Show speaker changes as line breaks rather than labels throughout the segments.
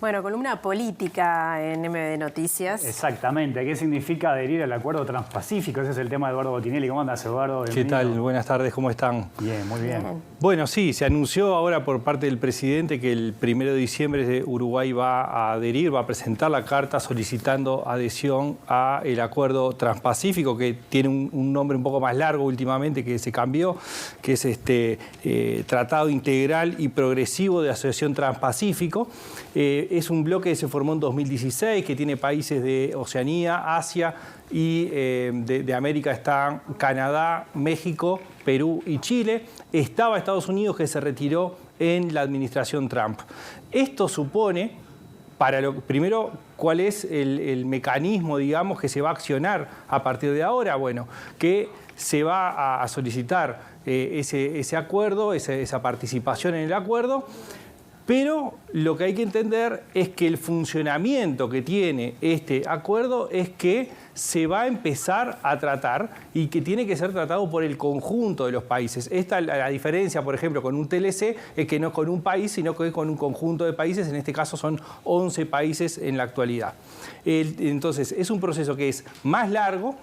Bueno, columna política en MD Noticias.
Exactamente. ¿Qué significa adherir al Acuerdo Transpacífico? Ese es el tema de Eduardo Botinelli. ¿Cómo andas, Eduardo?
Bienvenido. ¿Qué tal? Buenas tardes, ¿cómo están?
Bien, muy bien.
Bueno, sí, se anunció ahora por parte del presidente que el 1 de diciembre Uruguay va a adherir, va a presentar la carta solicitando adhesión al Acuerdo Transpacífico, que tiene un nombre un poco más largo últimamente, que se cambió, que es Tratado Integral y Progresivo de Asociación Transpacífico. Es un bloque que se formó en 2016, que tiene países de Oceanía, Asia y de América están Canadá, México, Perú y Chile. Estaba Estados Unidos, que se retiró en la administración Trump. Esto supone, primero, ¿cuál es el mecanismo, digamos, que se va a accionar a partir de ahora? Bueno, que se va a solicitar ese acuerdo, esa participación en el acuerdo. Pero lo que hay que entender es que el funcionamiento que tiene este acuerdo es que se va a empezar a tratar y que tiene que ser tratado por el conjunto de los países. La diferencia, por ejemplo, con un TLC es que no es con un país, sino que es con un conjunto de países. En este caso son 11 países en la actualidad. Entonces, es un proceso que es más largo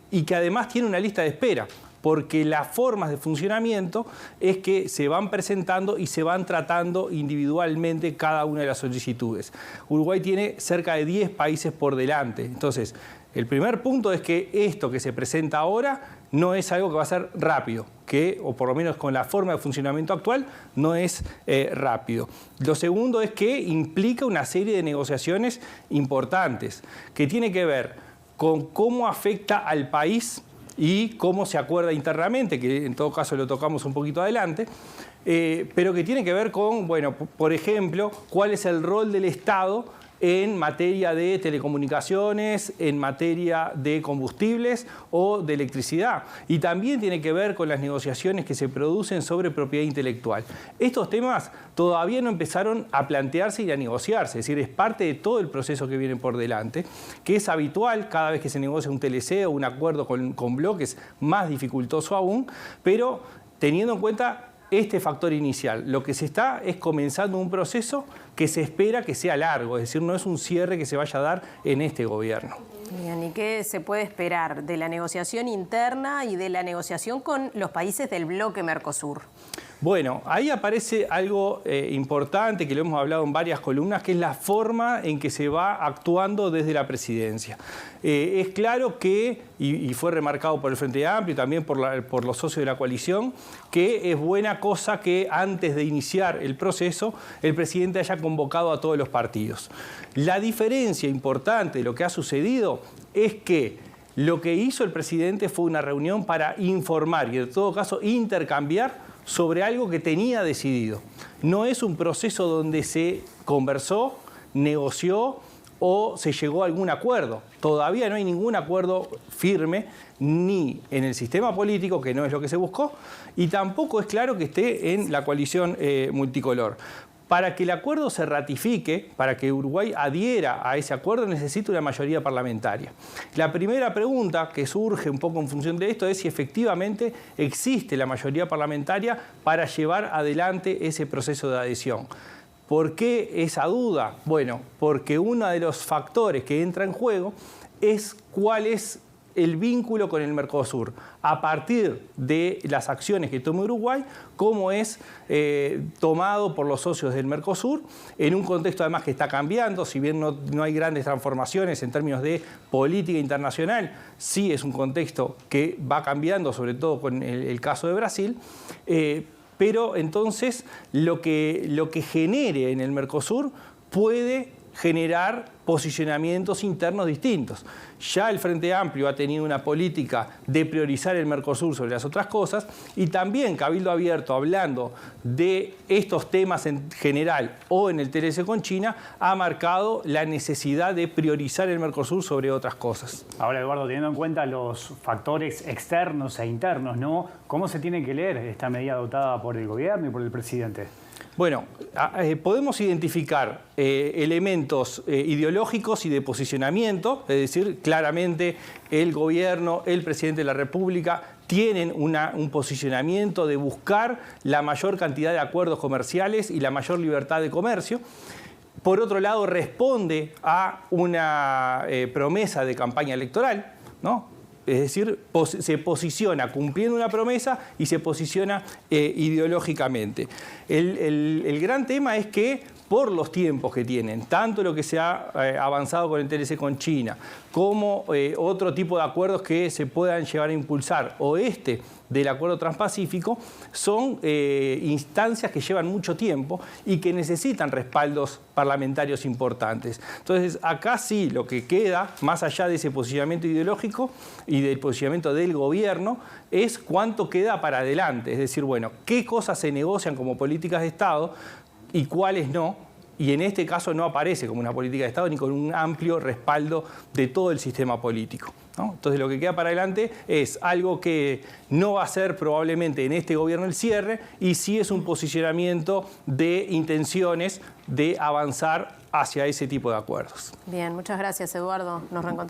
y que además tiene una lista de espera, porque las formas de funcionamiento es que se van presentando y se van tratando individualmente cada una de las solicitudes. Uruguay tiene cerca de 10 países por delante. Entonces, el primer punto es que esto que se presenta ahora no es algo que va a ser rápido, o por lo menos con la forma de funcionamiento actual, no es rápido. Lo segundo es que implica una serie de negociaciones importantes, que tiene que ver con cómo afecta al país y cómo se acuerda internamente, que en todo caso lo tocamos un poquito adelante, pero que tiene que ver con, bueno, por ejemplo, cuál es el rol del Estado en materia de telecomunicaciones, en materia de combustibles o de electricidad. Y también tiene que ver con las negociaciones que se producen sobre propiedad intelectual. Estos temas todavía no empezaron a plantearse y a negociarse, es decir, es parte de todo el proceso que viene por delante, que es habitual cada vez que se negocia un TLC o un acuerdo con bloques, más dificultoso aún, pero teniendo en cuenta este factor inicial, lo que se está es comenzando un proceso que se espera que sea largo, es decir, no es un cierre que se vaya a dar en este gobierno.
Bien, ¿y qué se puede esperar de la negociación interna y de la negociación con los países del bloque Mercosur?
Bueno, ahí aparece algo importante que lo hemos hablado en varias columnas, que es la forma en que se va actuando desde la presidencia. Es claro que, y fue remarcado por el Frente Amplio y también por los socios de la coalición, que es buena cosa que antes de iniciar el proceso el presidente haya convocado a todos los partidos. La diferencia importante de lo que ha sucedido es que lo que hizo el presidente fue una reunión para informar y en todo caso intercambiar sobre algo que tenía decidido. No es un proceso donde se conversó, negoció o se llegó a algún acuerdo. Todavía no hay ningún acuerdo firme, ni en el sistema político, que no es lo que se buscó, y tampoco es claro que esté en la coalición multicolor. Para que el acuerdo se ratifique, para que Uruguay adhiera a ese acuerdo, necesita una mayoría parlamentaria. La primera pregunta que surge un poco en función de esto es si efectivamente existe la mayoría parlamentaria para llevar adelante ese proceso de adhesión. ¿Por qué esa duda? Bueno, porque uno de los factores que entra en juego es cuál es el vínculo con el Mercosur, a partir de las acciones que tome Uruguay, cómo es tomado por los socios del Mercosur, en un contexto además que está cambiando, si bien no hay grandes transformaciones en términos de política internacional, sí es un contexto que va cambiando, sobre todo con el caso de Brasil, pero entonces lo que genere en el Mercosur puede generar posicionamientos internos distintos. Ya el Frente Amplio ha tenido una política de priorizar el Mercosur sobre las otras cosas y también Cabildo Abierto, hablando de estos temas en general o en el TLC con China, ha marcado la necesidad de priorizar el Mercosur sobre otras cosas.
Ahora, Eduardo, teniendo en cuenta los factores externos e internos, ¿no? ¿Cómo se tiene que leer esta medida adoptada por el gobierno y por el presidente?
Bueno, podemos identificar elementos ideológicos y de posicionamiento, es decir, claramente el gobierno, el presidente de la República tienen un posicionamiento de buscar la mayor cantidad de acuerdos comerciales y la mayor libertad de comercio. Por otro lado, responde a una promesa de campaña electoral, ¿no? Es decir, se posiciona cumpliendo una promesa y se posiciona ideológicamente. El gran tema es que por los tiempos que tienen, tanto lo que se ha avanzado con el TLC con China, como otro tipo de acuerdos que se puedan llevar a impulsar, o del Acuerdo Transpacífico, son instancias que llevan mucho tiempo y que necesitan respaldos parlamentarios importantes. Entonces, acá sí, lo que queda, más allá de ese posicionamiento ideológico y del posicionamiento del gobierno, es cuánto queda para adelante. Es decir, bueno, qué cosas se negocian como políticas de Estado y cuáles no, y en este caso no aparece como una política de Estado ni con un amplio respaldo de todo el sistema político, ¿no? Entonces lo que queda para adelante es algo que no va a ser probablemente en este gobierno el cierre, y sí es un posicionamiento de intenciones de avanzar hacia ese tipo de acuerdos.
Bien, muchas gracias, Eduardo. Nos reencontramos.